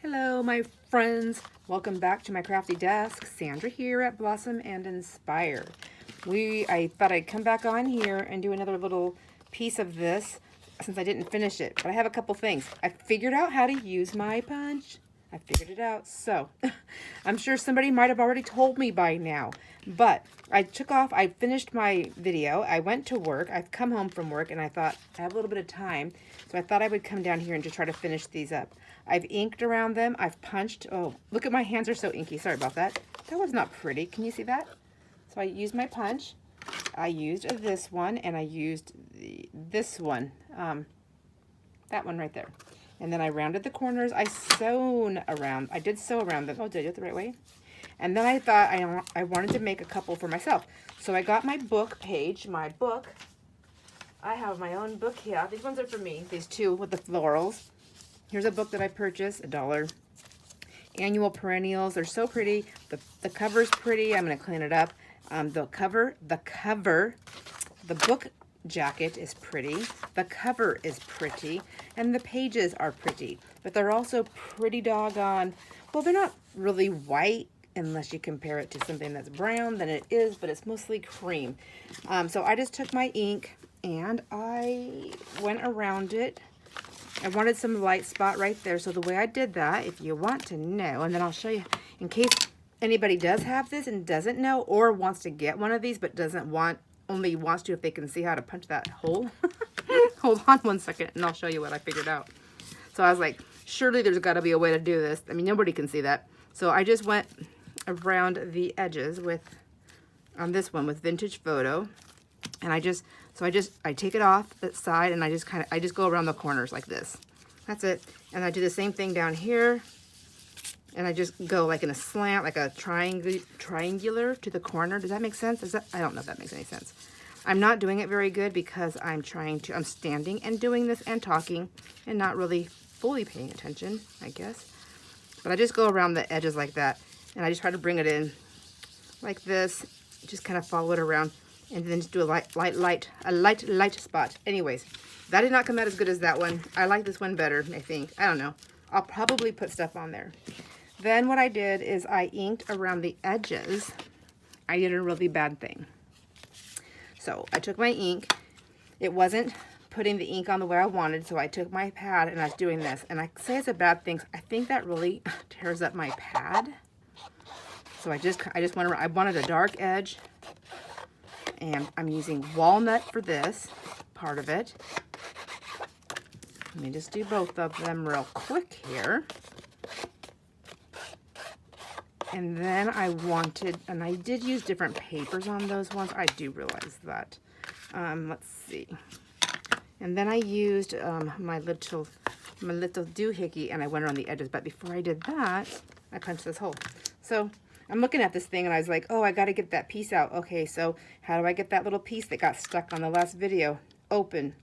Hello, my friends. Welcome back to my crafty desk. Sandra here at Blossom and Inspire. I thought I'd come back on here and do another little piece of this since I didn't finish it. But I have a couple things. I figured out how to use my punch. I figured it out. So I'm sure somebody might have already told me by now. But I finished my video. I went to work. I've come home from work and I thought I have a little bit of time. So I thought I would come down here and just try to finish these up. I've inked around them. I've punched. Oh, look at my hands are so inky. Sorry about that. That was not pretty. Can you see that? So I used my punch. I used this one and I used this one. That one right there. And then I rounded the corners. I did sew around them. Oh, did I do it the right way? And then I thought I wanted to make a couple for myself. So I got my book page, my book. I have my own book here. These ones are for me. These two with the florals. Here's a book that I purchased, $1. Annual Perennials. They're so pretty. The cover's pretty. I'm going to clean it up. The book jacket is pretty. The cover is pretty. And the pages are pretty. But they're also pretty doggone. Well, they're not really white unless you compare it to something that's brown. Then it is, but it's mostly cream. So I just took my ink and I went around it. I wanted some light spot right there. So the way I did that, if you want to know, and then I'll show you in case anybody does have this and doesn't know or wants to get one of these but only wants to if they can see how to punch that hole. Hold on one second and I'll show you what I figured out. So I was like, surely there's got to be a way to do this. I mean, nobody can see that. So I just went around the edges on this one with Vintage Photo. And I take it off the side and I just go around the corners like this. That's it. And I do the same thing down here. And I just go like in a slant, like a triangular to the corner. Does that make sense? I don't know if that makes any sense. I'm not doing it very good because I'm standing and doing this and talking and not really fully paying attention, I guess. But I just go around the edges like that. And I just try to bring it in like this. Just kind of follow it around. And then just do a light spot. Anyways, that did not come out as good as that one. I like this one better, I think. I don't know. I'll probably put stuff on there. Then what I did is I inked around the edges. I did a really bad thing. So I took my ink. It wasn't putting the ink on the way I wanted, so I took my pad and I was doing this. And I say it's a bad thing. I think that really tears up my pad. So I just went around. I wanted a dark edge. And I'm using walnut for this part of it. Let me just do both of them real quick here. And then I did use different papers on those ones. I do realize that. Let's see. And then I used my little doohickey and I went around the edges. But before I did that, I punched this hole. So I'm looking at this thing and I was like, oh, I got to get that piece out. Okay, so how do I get that little piece that got stuck on the last video open?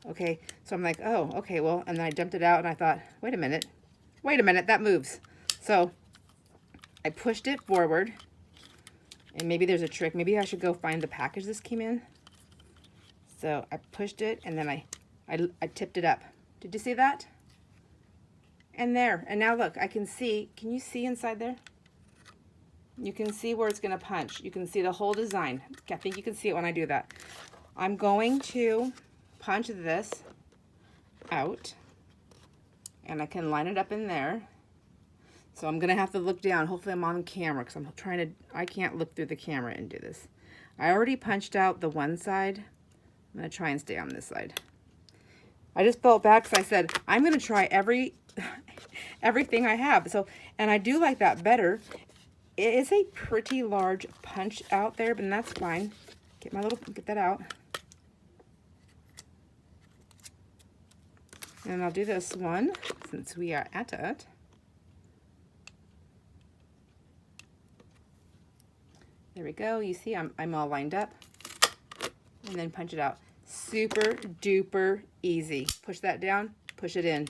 Okay, so I'm like, oh, okay, well, and then I dumped it out and I thought, wait a minute, that moves. So I pushed it forward and maybe there's a trick. Maybe I should go find the package this came in. So I pushed it and then I tipped it up. Did you see that? And there, and now look, I can see, can you see inside there? You can see where it's going to punch. You can see the whole design. I think you can see it when I do that. I'm going to punch this out. And I can line it up in there. So I'm going to have to look down. Hopefully I'm on camera because I can't look through the camera and do this. I already punched out the one side. I'm going to try and stay on this side. I just felt bad because I said, I'm going to try everything I have. So, and I do like that better. It is a pretty large punch out there, but that's fine. Get that out. And I'll do this one since we are at it. There we go. You see I'm all lined up. And then punch it out. Super duper easy. Push that down, push it in.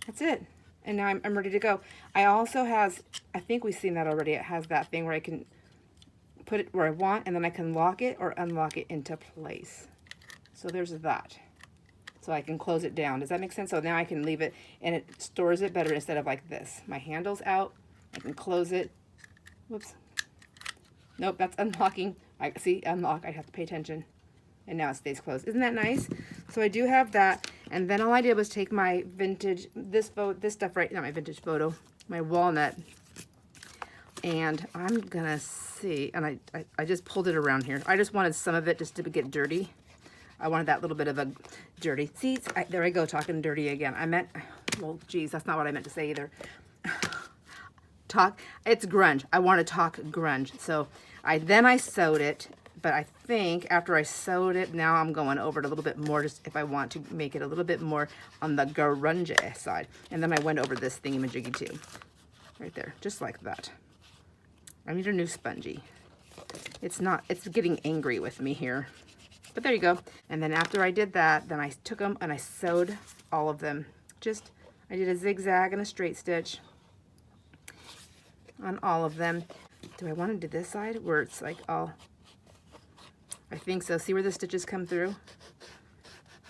That's it. And now I'm ready to go. I also I think we've seen that already. It has that thing where I can put it where I want and then I can lock it or unlock it into place. So there's that. so I can close it down. Does that make sense? So now I can leave it and it stores it better instead of like this. My handle's out, I can close it. Whoops. Nope, that's unlocking. I see, unlock, I have to pay attention. And now it stays closed. Isn't that nice? So I do have that. And then all I did was take my vintage, this stuff right, not my vintage photo, my walnut. And I'm gonna see, and I just pulled it around here. I just wanted some of it just to get dirty. I wanted that little bit of a dirty. See, there I go, talking dirty again. I meant, well, geez, that's not what I meant to say either. It's grunge. I want to talk grunge. So then I sewed it, but I think after I sewed it, now I'm going over it a little bit more, just if I want to make it a little bit more on the grunge side. And then I went over this thingy-majiggy too, right there, just like that. I need a new spongy. It's getting angry with me here. But there you go. And then after I did that, then I took them and I sewed all of them. I did a zigzag and a straight stitch on all of them. Do I want to do this side where it's like all, I think so. See where the stitches come through?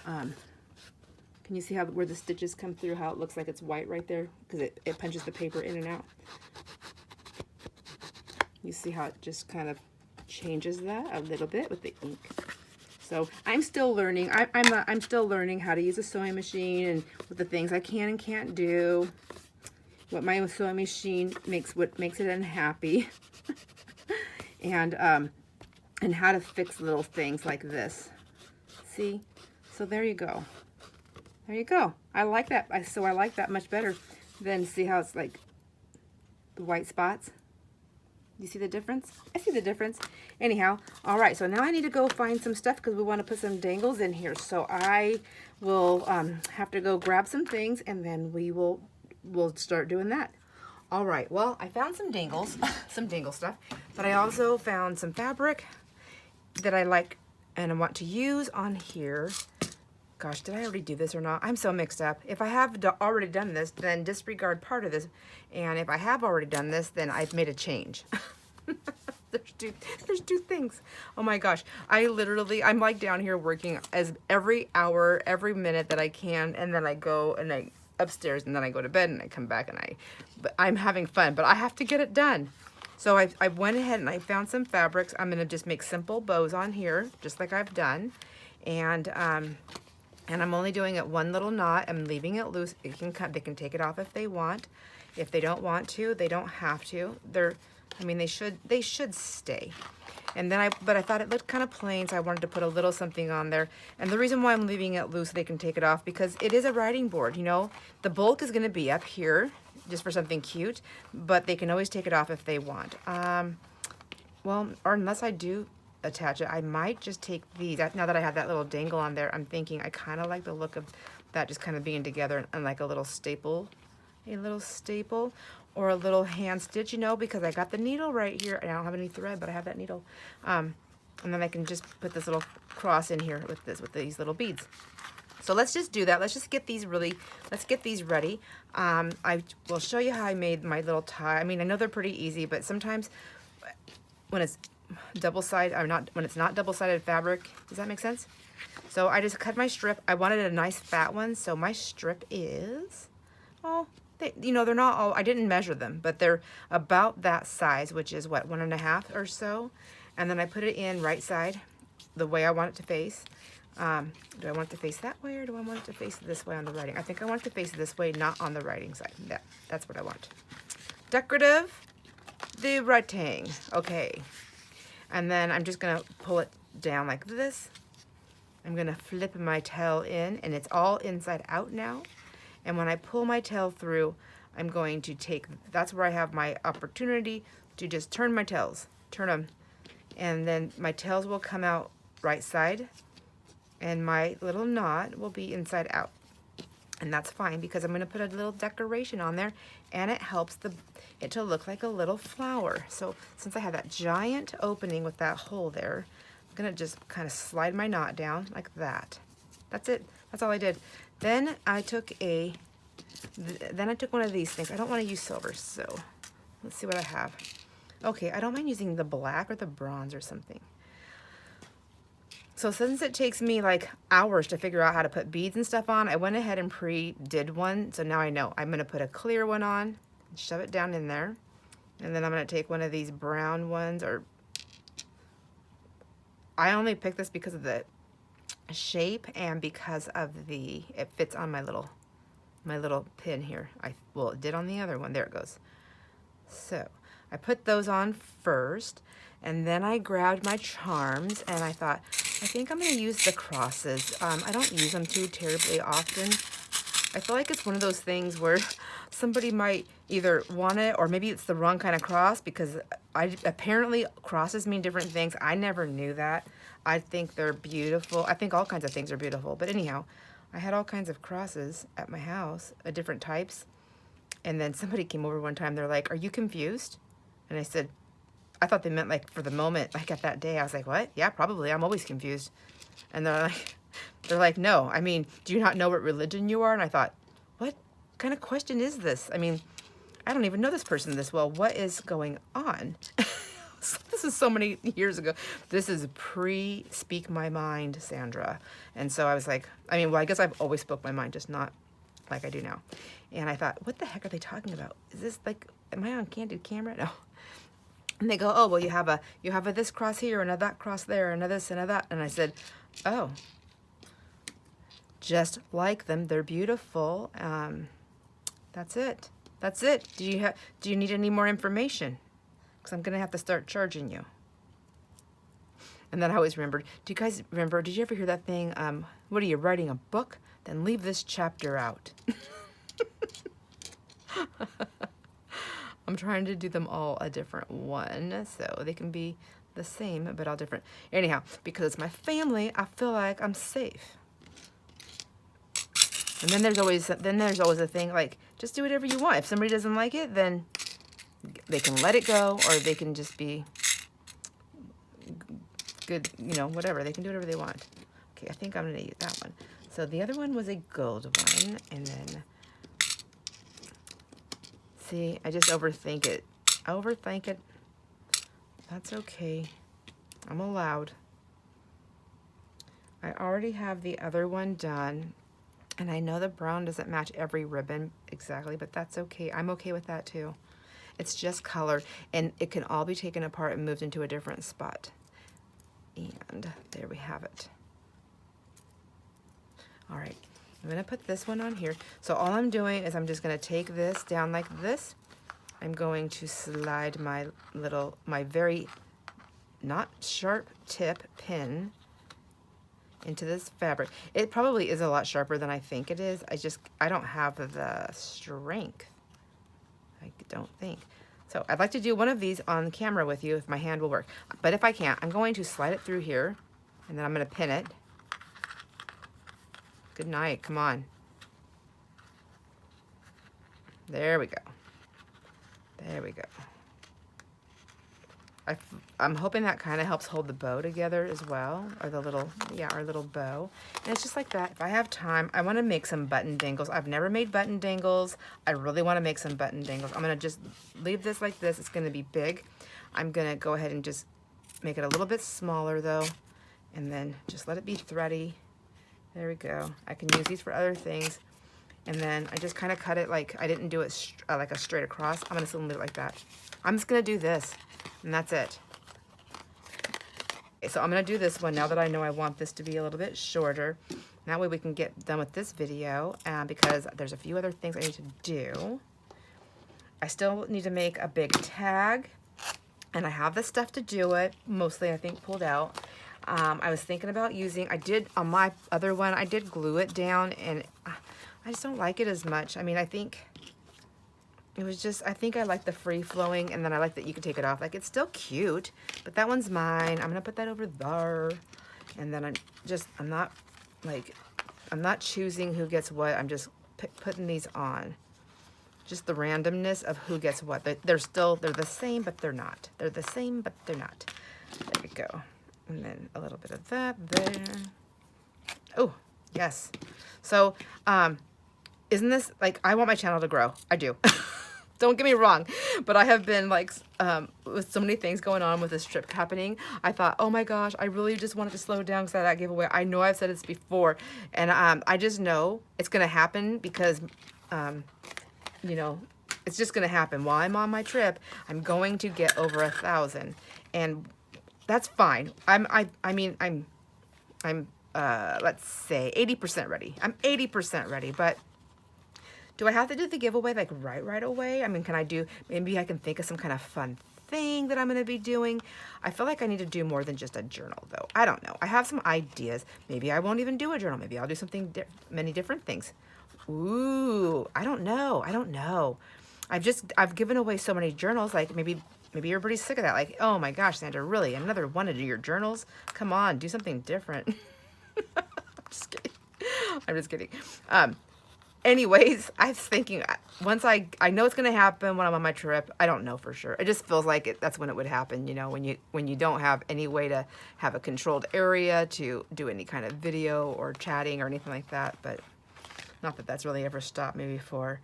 Can you see where the stitches come through, how it looks like it's white right there? Because it punches the paper in and out. You see how it just kind of changes that a little bit with the ink. So I'm still learning. I'm still learning how to use a sewing machine and what the things I can and can't do. What my sewing machine what makes it unhappy, and how to fix little things like this. See, so there you go. There you go. I like that. I like that much better than, see how it's like the white spots. You see the difference? I see the difference. Anyhow, all right, so now I need to go find some stuff because we want to put some dangles in here. So I will have to go grab some things, and then we'll start doing that. All right, well, I found some dangles, some dangle stuff, but I also found some fabric that I like and I want to use on here. Gosh, did I already do this or not? I'm so mixed up. If I have already done this, then disregard part of this. And if I have already done this, then I've made a change. There's two things. Oh my gosh. I'm like down here working as every hour, every minute that I can. And then I go and I upstairs and then I go to bed and I come back and I'm having fun, but I have to get it done. So I went ahead and I found some fabrics. I'm going to just make simple bows on here, just like I've done. And I'm only doing it one little knot. I'm leaving it loose. They can take it off if they want. If they don't want to, they don't have to. They should stay. And then but I thought it looked kind of plain, so I wanted to put a little something on there. And the reason why I'm leaving it loose so they can take it off, because it is a writing board, you know. The bulk is going to be up here just for something cute, but they can always take it off if they want. Well, or unless I do attach it, I might just take these. Now that I have that little dangle on there, I'm thinking I kind of like the look of that just kind of being together and like a little staple, or a little hand stitch, you know, because I got the needle right here. I don't have any thread, but I have that needle. And then I can just put this little cross in here with these little beads. So let's just do that. Let's just get these ready. I will show you how I made my little tie. I mean, I know they're pretty easy, but sometimes when it's double-sided, or not, when it's not double-sided fabric, does that make sense? So I just cut my strip. I wanted a nice fat one, so my strip is, they're not all, I didn't measure them, but they're about that size, which is what, 1.5 or so. And then I put it in right side, the way I want it to face. Do I want it to face that way, or do I want it to face this way on the writing? I think I want it to face this way, not on the writing side. That's what I want. Decorative, the writing. Okay. And then I'm just going to pull it down like this. I'm going to flip my tail in, and it's all inside out now. And when I pull my tail through, I'm going to that's where I have my opportunity to just turn my tails, turn them. And then my tails will come out right side, and my little knot will be inside out. And that's fine, because I'm going to put a little decoration on there, and it helps it to look like a little flower. So since I have that giant opening with that hole there, I'm going to just kind of slide my knot down like that. That's it. That's all I did. Then I took one of these things. I don't want to use silver, so let's see what I have. Okay, I don't mind using the black or the bronze or something. So since it takes me like hours to figure out how to put beads and stuff on, I went ahead and pre-did one. So now I know I'm gonna put a clear one on, shove it down in there. And then I'm gonna take one of these brown ones, or I only picked this because of the shape and because of it fits on my little pin here. Well, it did on the other one. There it goes. So I put those on first, and then I grabbed my charms, and I thought, I think I'm going to use the crosses. I don't use them too terribly often. I feel like it's one of those things where somebody might either want it, or maybe it's the wrong kind of cross, because apparently crosses mean different things. I never knew that. I think they're beautiful. I think all kinds of things are beautiful. But anyhow, I had all kinds of crosses at my house, different types. And then somebody came over one time. They're like, "Are you confused?" And I said, I thought they meant like for the moment, like at that day. I was like, "What? Yeah, probably. I'm always confused." And they're like, "No, I mean, do you not know what religion you are?" And I thought, what kind of question is this? I mean, I don't even know this person this well. What is going on? This is so many years ago. This is pre-speak my mind, Sandra. And so I was like, I mean, well, I guess I've always spoke my mind, just not like I do now. And I thought, what the heck are they talking about? Is this like, am I on candid camera? No. And they go, "Oh, well, you have a this cross here and a that cross there and a this and a that." And I said, "Oh, just like them. They're beautiful. That's it. That's it. Do you need any more information? Because I'm gonna have to start charging you." And then I always remembered. Do you guys remember? Did you ever hear that thing? What are you writing, a book? Then leave this chapter out. I'm trying to do them all a different one, so they can be the same but all different. Anyhow, because it's my family, I feel like I'm safe. And then there's always a thing like, just do whatever you want. If somebody doesn't like it, then they can let it go, or they can just be good, you know, whatever. They can do whatever they want. Okay, I think I'm gonna use that one. So the other one was a gold one, and then, see, I just overthink it. That's okay. I'm allowed. I already have the other one done, and I know the brown doesn't match every ribbon exactly, but that's okay. I'm okay with that too. It's just color, and it can all be taken apart and moved into a different spot. And there we have it. All right, I'm gonna put this one on here. So all I'm doing is I'm just gonna take this down like this. I'm going to slide my very not sharp tip pin into this fabric. It probably is a lot sharper than I think it is. I don't have the strength. I don't think. So I'd like to do one of these on camera with you if my hand will work. But if I can't, I'm going to slide it through here, and then I'm gonna pin it. Good night, come on. There we go. There we go. I'm hoping that kind of helps hold the bow together as well, or the little, yeah, our little bow. And it's just like that. If I have time, I want to make some button dangles. I've never made button dangles. I really want to make some button dangles. I'm going to just leave this like this. It's going to be big. I'm going to go ahead and just make it a little bit smaller though, and then just let it be thready. There we go. I can use these for other things. And then I just kind of cut it like, I didn't do it like a straight across. I'm going to leave it like that. I'm just going to do this, and that's it. Okay, so I'm going to do this one now that I know I want this to be a little bit shorter. That way we can get done with this video, because there's a few other things I need to do. I still need to make a big tag, and I have the stuff to do it, mostly I think pulled out. I was thinking about using, on my other one, I did glue it down, and I just don't like it as much. I mean, I think it was just, I think I like the free flowing, and then I like that you can take it off. Like, it's still cute, but that one's mine. I'm gonna put that over there. And then I'm not choosing who gets what. I'm just putting these on. Just the randomness of who gets what. They're the same, but they're not. They're the same, but they're not. There we go. And then a little bit of that there. Oh, yes. So, isn't this, like, I want my channel to grow. I do. Don't get me wrong, but I have been like, with so many things going on with this trip happening, I thought, oh my gosh, I really just wanted to slow down because of that giveaway. I know I've said this before, and I just know it's going to happen because, you know, it's just going to happen. While I'm on my trip, I'm going to get over 1,000, and that's fine. I'm let's say 80% ready. I'm 80% ready, but do I have to do the giveaway like right away? I mean, can I do, maybe I can think of some kind of fun thing that I'm going to be doing. I feel like I need to do more than just a journal though. I don't know. I have some ideas. Maybe I won't even do a journal. Maybe I'll do something, many different things. Ooh, I don't know. I don't know. I've given away so many journals. Like maybe everybody's sick of that. Like, oh my gosh, Sandra, really? Another one of your journals? Come on, do something different. I'm just kidding. I'm just kidding. Anyways, I was thinking once I know it's going to happen when I'm on my trip. I don't know for sure. It just feels like that's when it would happen, you know, when you don't have any way to have a controlled area to do any kind of video or chatting or anything like that. But not that that's really ever stopped me before.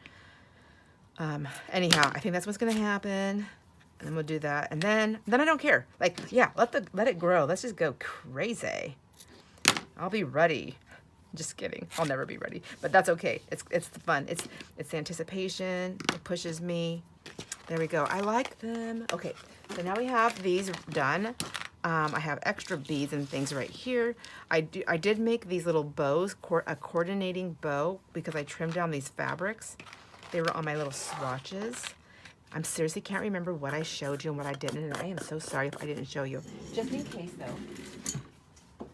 Anyhow, I think that's what's going to happen. And then we'll do that. And then I don't care. Like, yeah, let it grow. Let's just go crazy. I'll be ready. Just kidding. I'll never be ready, but that's okay. It's fun. It's the anticipation. It pushes me. There we go. I like them. Okay, so now we have these done. I have extra beads and things right here. I did make these little bows, a coordinating bow, because I trimmed down these fabrics. They were on my little swatches. I'm seriously can't remember what I showed you and what I didn't, and I am so sorry if I didn't show you. Just in case though,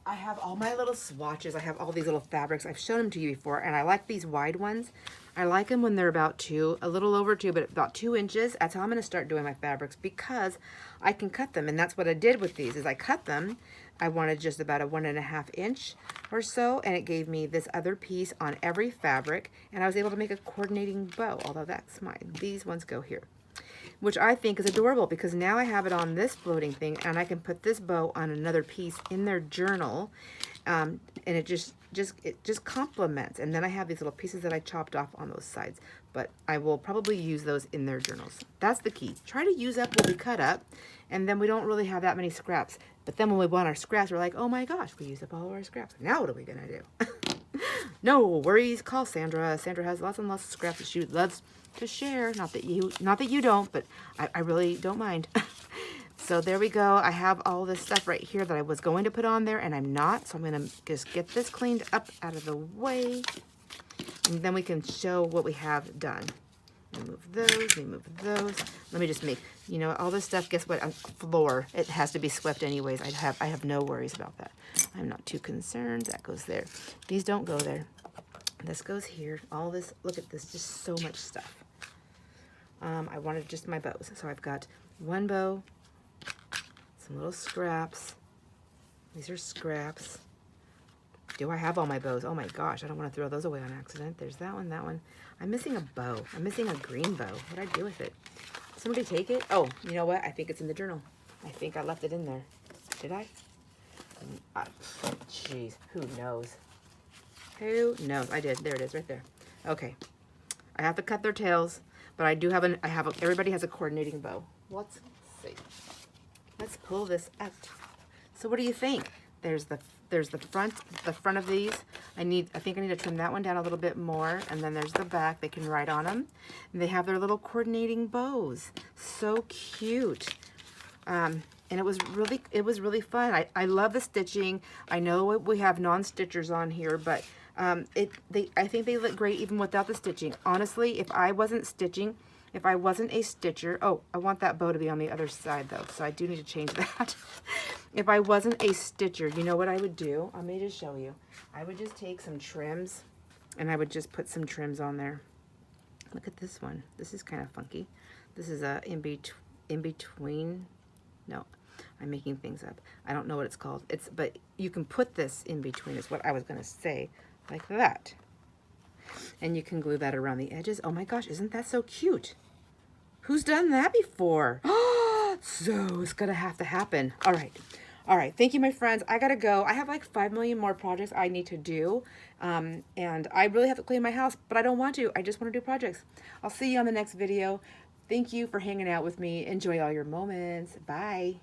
I have all my little swatches. I have all these little fabrics. I've shown them to you before, and I like these wide ones. I like them when they're about a little over 2, but about 2 inches. That's how I'm going to start doing my fabrics, because I can cut them, and that's what I did with these, is I cut them. I wanted just about a 1.5 inch or so, and it gave me this other piece on every fabric, and I was able to make a coordinating bow, although that's mine. These ones go here, which I think is adorable, because now I have it on this floating thing, and I can put this bow on another piece in their journal, and it just complements. And then I have these little pieces that I chopped off on those sides, but I will probably use those in their journals. That's the key. Try to use up what we cut up, and then we don't really have that many scraps. But then when we want our scraps, we're like, oh my gosh, we used up all of our scraps. Now what are we gonna do? No worries. Call Sandra. Sandra has lots and lots of scraps that she loves to share. Not that you don't, but I really don't mind. So there we go. I have all this stuff right here that I was going to put on there, and I'm not. So I'm going to just get this cleaned up out of the way, and then we can show what we have done. Remove those, remove those. Let me just make, you know, all this stuff, guess what? On floor, it has to be swept anyways. I have no worries about that. I'm not too concerned. That goes there. These don't go there. This goes here. All this, look at this, just so much stuff. I wanted just my bows. So I've got one bow, some little scraps. These are scraps. Do I have all my bows? Oh my gosh, I don't want to throw those away on accident. There's that one, that one. I'm missing a bow. I'm missing a green bow. What did I do with it? Somebody take it? Oh, you know what? I think it's in the journal. I think I left it in there. Did I? Jeez, who knows? Who knows? I did. There it is, right there. Okay. I have to cut their tails, but I do have everybody has a coordinating bow. Let's see. Let's pull this out. So what do you think? There's the front of these. I think I need to trim that one down a little bit more, and then there's the back. They can write on them. And they have their little coordinating bows. So cute. And it was really fun. I love the stitching. I know we have non-stitchers on here, but I think they look great even without the stitching. Honestly, if I wasn't stitching, if I wasn't a stitcher, oh, I want that bow to be on the other side though, so I do need to change that. If I wasn't a stitcher, you know what I would do? I'm going to show you. I would just take some trims, and I would just put some trims on there. Look at this one. This is kind of funky. This is a in between. No, I'm making things up. I don't know what it's called. But you can put this in between is what I was going to say, like that. And you can glue that around the edges. Oh my gosh, isn't that so cute? Who's done that before? So it's gonna have to happen. All right, All right, thank you, my friends. I gotta go. I have like 5 million more projects I need to do. And I really have to clean my house, but I don't want to. I just want to do projects. I'll see you on the next video. Thank you for hanging out with me. Enjoy all your moments. Bye.